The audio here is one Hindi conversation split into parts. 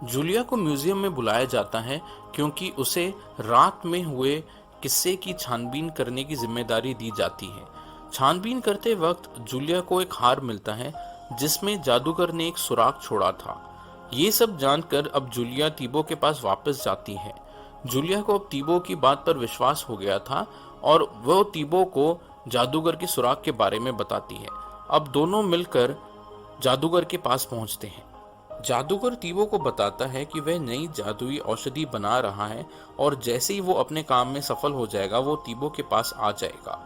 जूलिया को म्यूजियम में बुलाया जाता है क्योंकि उसे रात में हुए किस्से की छानबीन करने की जिम्मेदारी दी जाती है। छानबीन करते वक्त जूलिया को एक हार मिलता है जिसमें जादूगर ने एक सुराग छोड़ा था। ये सब जानकर अब जूलिया तीबो के पास वापस जाती है। जूलिया को अब तीबो की बात पर विश्वास हो गया था और वो तीबो को जादूगर के सुराग के बारे में बताती है। अब दोनों मिलकर जादूगर के पास पहुंचते हैं। जादूगर तीबो को बताता है कि वह नई जादुई औषधि बना रहा है और जैसे ही वो अपने काम में सफल हो जाएगा वो तीबो के पास आ जाएगा।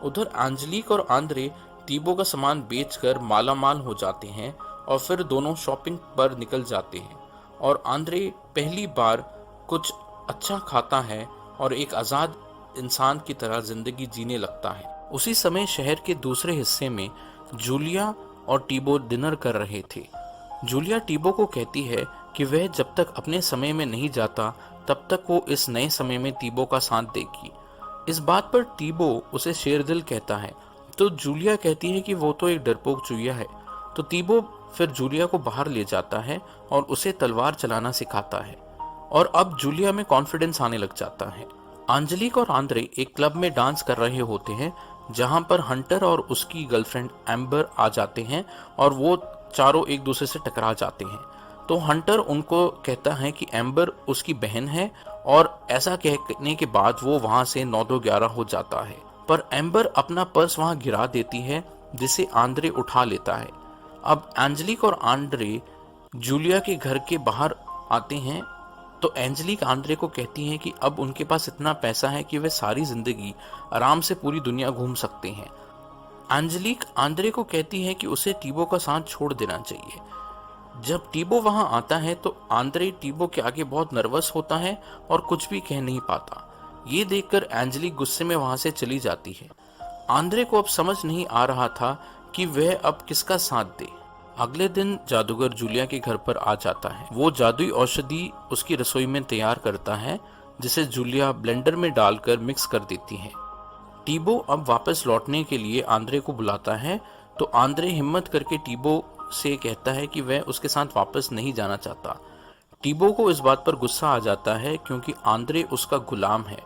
उधर एंजेलिक और आंद्रे तीबो का सामान बेचकर मालामाल हो जाते हैं और फिर दोनों शॉपिंग पर निकल जाते हैं और आंद्रे पहली बार कुछ अच्छा खाता है और एक आज़ाद इंसान की तरह जिंदगी जीने लगता है। उसी समय शहर के दूसरे हिस्से में जूलिया और टीबो डिनर कर रहे थे। जूलिया टीबो को कहती है कि वह जब तक अपने समय में नहीं जाता तब तक वो इस नए समय में टीबो का साथ देगी। इस बात पर टीबो उसे शेरदिल कहता है तो जूलिया कहती है कि वो तो एक डरपोक चूहिया है। तो टीबो फिर जूलिया को बाहर ले जाता है और उसे तलवार चलाना सिखाता है और अब जूलिया में कॉन्फिडेंस आने लग जाता है। एंजेलिक और आंद्रे एक क्लब में डांस कर रहे होते हैं जहां पर हंटर और उसकी गर्लफ्रेंड एम्बर आ जाते हैं और वो चारों एक दूसरे से टकरा जाते हैं। तो हंटर उनको कहता है कि एम्बर उसकी बहन है और ऐसा कहने के बाद वो वहां से 9-2-11 हो जाता है। पर एम्बर अपना पर्स वहां गिरा देती है जिसे आंद्रे उठा लेता है। अब एंजेलिक और आंद्रे जूलिया के घर के बाहर आते हैं तो एंजेलिक आंद्रे को कहती हैं कि अब उनके पास इतना पैसा है कि वे सारी जिंदगी आराम से पूरी दुनिया घूम सकते हैं। एंजेलिक आंद्रे को कहती है कि उसे टीबो का साथ छोड़ देना चाहिए। जब टीबो वहां आता है तो आंद्रे टीबो के आगे बहुत नर्वस होता है और कुछ भी कह नहीं पाता। ये देखकर एंजेलिक गुस्से में वहां से चली जाती है। आंद्रे को अब समझ नहीं आ रहा था कि वह अब किसका साथ दे। अगले दिन जादूगर जूलिया के घर पर आ जाता है। वो जादुई औषधि उसकी रसोई में तैयार करता है जिसे जूलिया ब्लेंडर में डालकर मिक्स कर देती है। टीबो अब वापस लौटने के लिए आंद्रे को बुलाता है तो आंद्रे हिम्मत करके टीबो से कहता है कि वह उसके साथ वापस नहीं जाना चाहता। टीबो को इस बात पर गुस्सा आ जाता है क्योंकि आंद्रे उसका गुलाम है।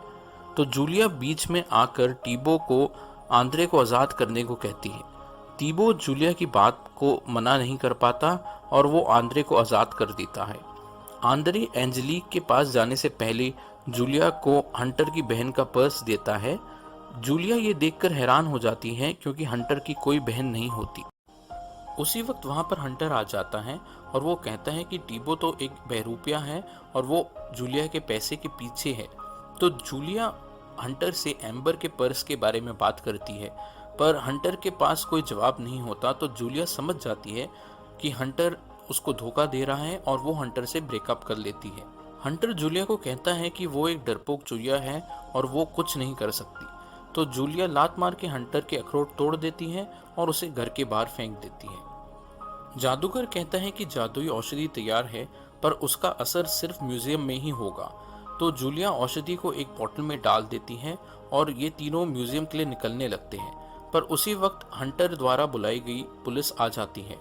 तो जूलिया बीच में आकर टीबो को आंद्रे को आज़ाद करने को कहती है। टीबो जूलिया की बात को मना नहीं कर पाता और वो आंद्रे को आज़ाद कर देता है। आंद्रे एंजेलिक के पास जाने से पहले जूलिया को हंटर की बहन का पर्स देता है। जूलिया ये देखकर हैरान हो जाती है क्योंकि हंटर की कोई बहन नहीं होती। उसी वक्त वहां पर हंटर आ जाता है और वो कहता है कि टीबो तो एक बहरूपिया है और वो जूलिया के पैसे के पीछे है। तो जूलिया हंटर से एम्बर के पर्स के बारे में बात करती है पर हंटर के पास कोई जवाब नहीं होता। तो जूलिया समझ जाती है कि हंटर उसको धोखा दे रहा है और वो हंटर से ब्रेकअप कर लेती है। हंटर जूलिया को कहता है कि वो एक डरपोक चूहिया है और वो कुछ नहीं कर सकती। तो जूलिया लात मार के हंटर के अखरोट तोड़ देती है और उसे घर के बाहर फेंक देती है। जादूगर कहता है कि जादुई औषधि तैयार है पर उसका असर सिर्फ म्यूजियम में ही होगा। तो जूलिया औषधि को एक बोतल में डाल देती है और ये तीनों म्यूजियम के लिए निकलने लगते हैं। पर उसी वक्त हंटर द्वारा बुलाई गई पुलिस आ जाती है।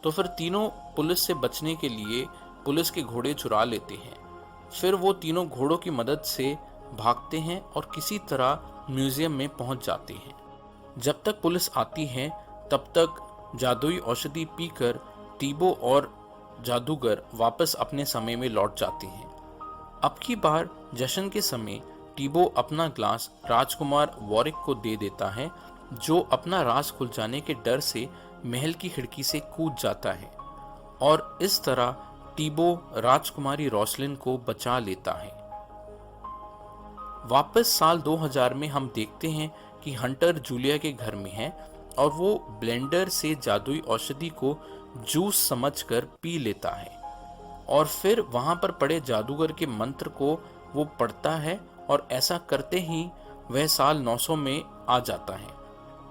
तो फिर तीनों पुलिस से बचने के लिए पुलिस के घोड़े चुरा लेते हैं। फिर वो तीनों घोड़ों की मदद से भागते हैं और किसी तरह म्यूजियम में पहुंच जाते हैं। जब तक पुलिस आती है तब तक जादुई औषधि पीकर टीबो और जादूगर वापस अपने समय में लौट जाते हैं। अब की बार जश्न के समय टीबो अपना ग्लास राजकुमार वॉरिक को दे देता है जो अपना राज खुल जाने के डर से महल की खिड़की से कूद जाता है और इस तरह टीबो राजकुमारी रोसलिन को बचा लेता है। वापस साल 2000 में हम देखते हैं कि हंटर जूलिया के घर में है और वो ब्लेंडर से जादुई औषधि को जूस समझकर पी लेता है और फिर वहां पर पड़े जादूगर के मंत्र को वो पढ़ता है और ऐसा करते ही वह साल 900 में आ जाता है।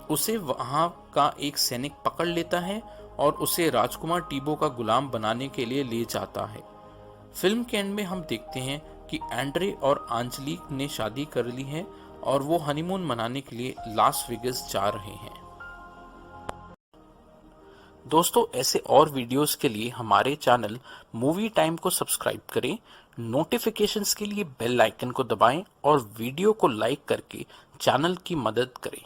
उसे वहां का एक सैनिक पकड़ लेता है और उसे राजकुमार टीबो का गुलाम बनाने के लिए ले जाता है। फिल्म के एंड में हम देखते हैं कि एंड्रे और एंजेलिक ने शादी कर ली है और वो हनीमून मनाने के लिए लास वेगस जा रहे हैं। दोस्तों ऐसे और वीडियोस के लिए हमारे चैनल मूवी टाइम को सब्सक्राइब करें, नोटिफिकेशंस के लिए बेल आइकन को दबाएं और वीडियो को लाइक करके चैनल की मदद करें।